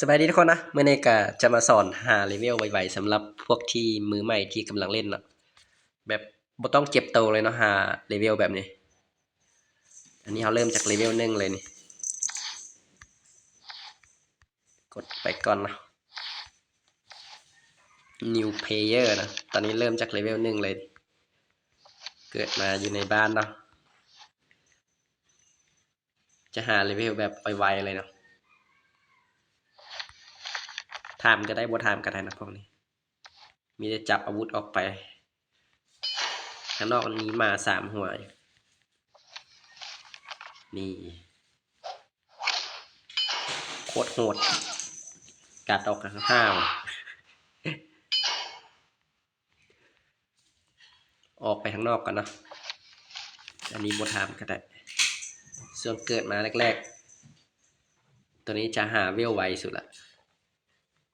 สบายดีทุกคนนะเมื่อนี้ก็จะมาสอนหาเลเวลไวๆสำหรับพวกที่มือใหม่ที่กำลังเล่นเนาะแบบบ่ต้องเก็บโตเลยเนาะหาเลเวลแบบนี้อันนี้เราเริ่มจากเลเวล1เลยนี่กดไปก่อนนะ New Player นะตอนนี้เริ่มจากเลเวล1เลยเกิดมาอยู่ในบ้านเนาะจะหาเลเวลแบบไวๆเลยเนาะถามก็ได้บ่ถามก็ได้นะพวกนี้มีแต่จับอาวุธออกไปข้างนอกนี้มา3หัวนี่โคตรโหดกัดออกข้างออกไปข้างนอกกันเนาะอันนี้บ่ถามก็ได้ส่วนเกิดมาแรกๆตัวนี้จะหาเวลไวสุดละ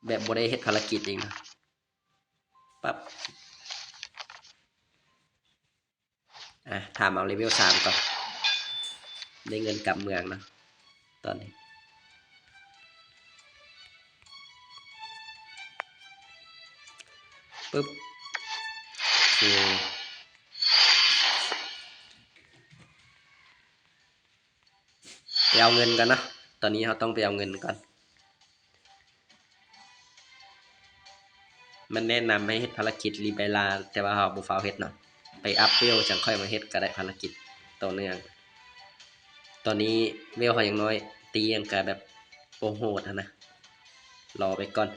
แบบบ่ได้เฮ็ดภารกิจเองนะปั๊บถามเอาเลเวล3ก่อนได้เงินกลับเมืองนะตอนนี้ปึ๊บโอเคไปเอาเงินกันนะตอนนี้เราต้องไปเอาเงินก่อนมันแนะนำให้เฮ็ดภารกิจรีไบลาแต่ว่าเราบ่ฟ้าวเฮ็ดเนาะไปอัพเวลจังค่อยมาเฮ็ดก็ได้ภารกิจต่อเนื่องตอนนี้เวลเขายังน้อยตียังก็แบบโหดนะรอไปก่อน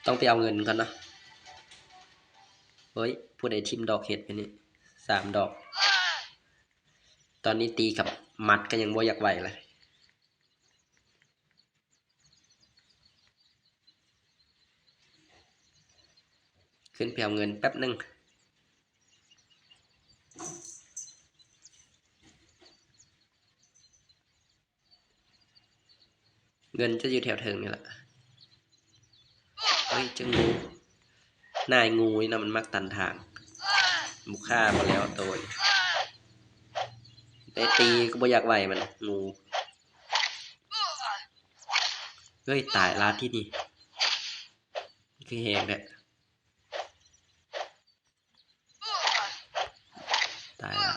ต้องไปเอาเงินก่อนนะเฮ้ยผู้ใดทิมดอกเห็ดไปนี่3 ดอกตอนนี้ตีกับมัดก็ยังบ่อยากไหวเลยขึ้นไปเอาเงินแป๊บนึงเงินจะอยู่แถวเทิงนี่แหละเฮ้ยจะงูนายงูนี่นะมันมักตันทางบุกฆ่ามาแล้วตัวได้ตีก็บ่อยากไหวมันงูเฮ้ยตายลาที่นี่คือแหงแหละตายละ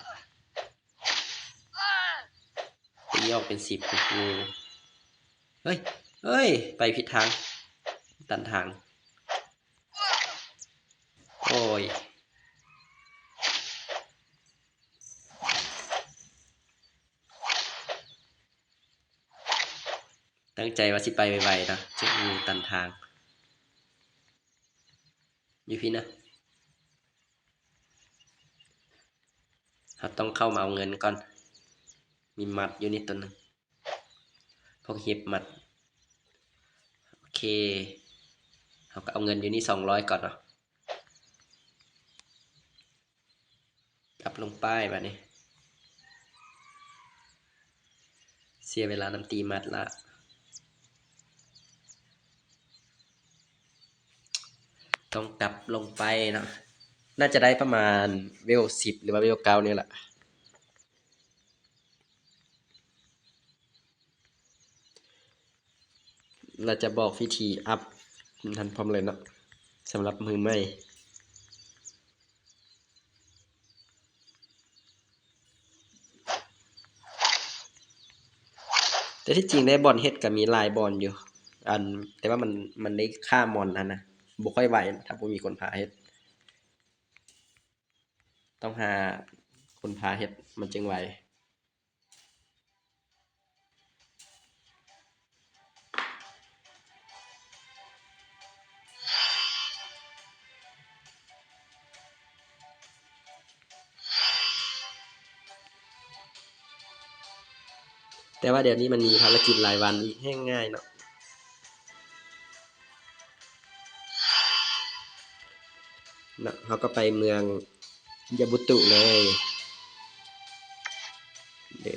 ตีออกเป็น10งูเฮ้ยเฮ้ยไปผิดทางตันทางโอ้ยตั้งใจว่าสิไปไวๆนะเจ้างูตันทางอยู่พี่นะเราต้องเข้ามาเอาเงินก่อนมีมัดอยู่นี่ตัวนึงพวกเห็บมัดโอเคเราก็เอาเงินอยู่นี่200ก่อนเนาะกลับลงป้ายแบบนี้เสียเวลาน้ำตีมัดละต้องกลับลงไปเนาะน่าจะได้ประมาณเวล10หรือว่าเวล9นี่แหละเราจะบอกวิธีอัพทันพร้อมเลยเนาะสำหรับมือใหม่แต่ที่จริงได้บอลเฮ็ดก็มีลายบอลอยู่แต่ว่ามันได้ค่ามอนนะบ่ค่อยไหวถ้าบ่มีคนพาเฮ็ดต้องหาคนพาเฮ็ดมันจึงไหวแต่ว่าเดี๋ยวนี้มันมีภารกิจรายวันอีกง่ายๆเนาะเขาก็ไปเมืองยาบุตุเลยเด้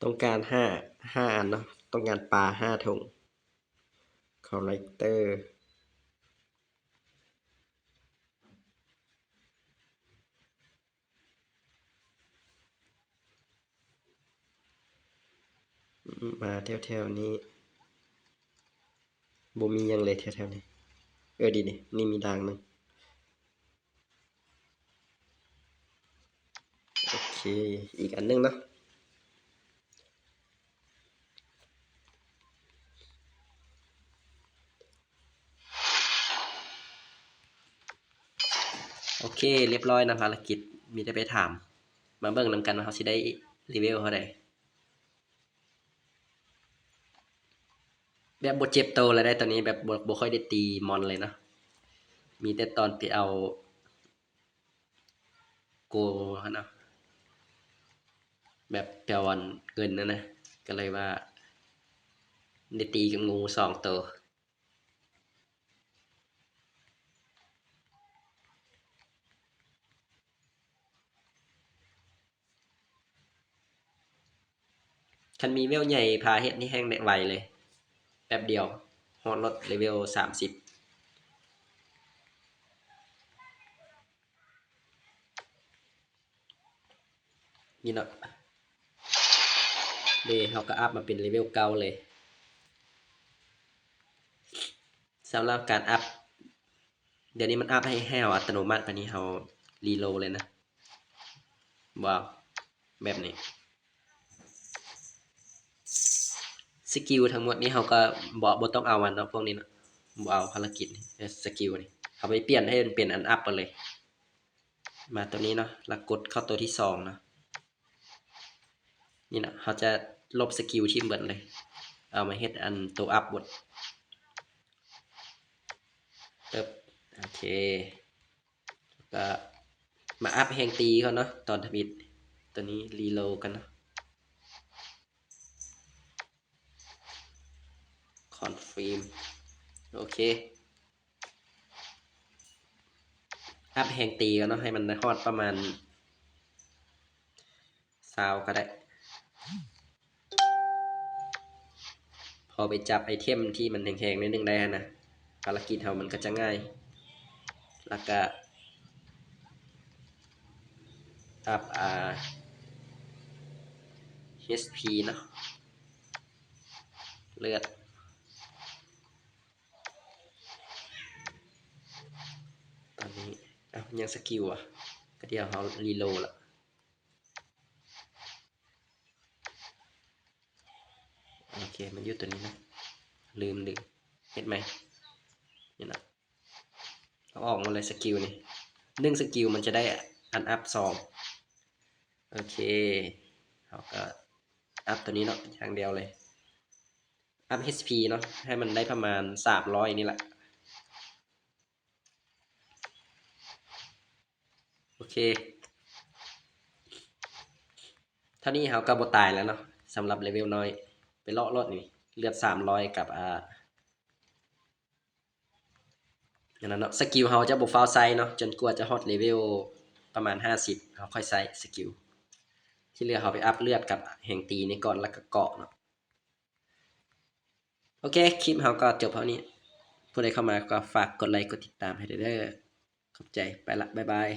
ต้องการห้าอันเนาะต้องการปลา5ถุงคอลเลกเตอร์มาแถวๆนี้บ่มีหยังเลยแถวๆนี้ดีนี่มีด่างหนึงโอเคอีกอันหนึงเนาะโอเคเรียบร้อยนะภารกิจมีแต่ไปถามมาเบิ่งนำกันว่าเขาสิได้รีวิวเท่าใดแบบบ่เจ็บโตแล้วได้ตอนนี้แบบบ่ค่อยได้ตีมอนเลยเนาะมีแต่ตอนไปเอาโกหั่นเนาะแบบไปเอาอันเงินนั่นนะก็เลยว่าได้ตีกับงู2ตัวคันมีเวลใหญ่พาเฮ็ดนี่แห้งได้ไวเลยแป๊บเดียวฮอดรถเลเวล30นี่เนาะเด้เขาก็อัพมาเป็นเลเวลเก่าเลยสำหรับการอัพเดี๋ยวนี้มันอัพให้เราอัตโนมัติปานนี้เรารีโหลดเลยนะว้าวแบบนี้สกิลทั้งหมดนี้เราก็บ่ต้องเอามันเนาะพวกนี้เนาะบ่เอาภารกิจสกิลนี่เอาไปเปลี่ยนให้มันเป็นอันอัพไปเลยมาตัวนี้เนาะแล้วกดเข้าตัวที่2เนาะนี่นะเขาจะลบสกิลที่เบิดเลยเอามาเฮ็ดอันตัวอัพบทตึบโอเคก็มาอัพแห่งตีเขาเนาะตอนทวิตตัวนี้รีโหลดกันเนาะคอนฟิร์มโอเคอัพแห่งตีกันเนาะให้มันฮอดประมาณ20ก็ได้พอไปจับไอเทมที่มันแข็งๆนิดนึงได้นะภารกิจเรามันก็จะง่ายแล้วก็อัพHP เนาะเลือดตอนนี้ยังสกิลอ่ะก็เดี๋ยวเขารีโหลดละโอเคมันอยู่ตัวนี้นะลืมดึงเห็นไหมนี่นะเอาออกมาเลยสกิลนี่1สกิลมันจะได้อันอัพ2โอเคเขาก็อัพตัวนี้เนาะอย่างเดียวเลยอัพ HP เนาะให้มันได้ประมาณ300นี่แหละโอเคเท่านี้เขาก็บ่ตายแล้วเนาะสำหรับเลเวลน้อยไปเลาะรถนี่เลือด300กับอย่างนั้นเนาะสกิลเขาจะบ่ฟาวไซเนาะจนกว่าจะฮอตเลเวลประมาณ50เขาค่อยใส่สกิลที่เหลือเขาไปอัพเลือดกับแห่งตีนี่ก่อนแล้วก็เกาะเนาะโอเคคลิปเขาก็จบเท่านี้ผู้ใดเข้ามาก็ฝากกดไลค์กดติดตามให้เด้อขอบใจไปละบ๊ายบาย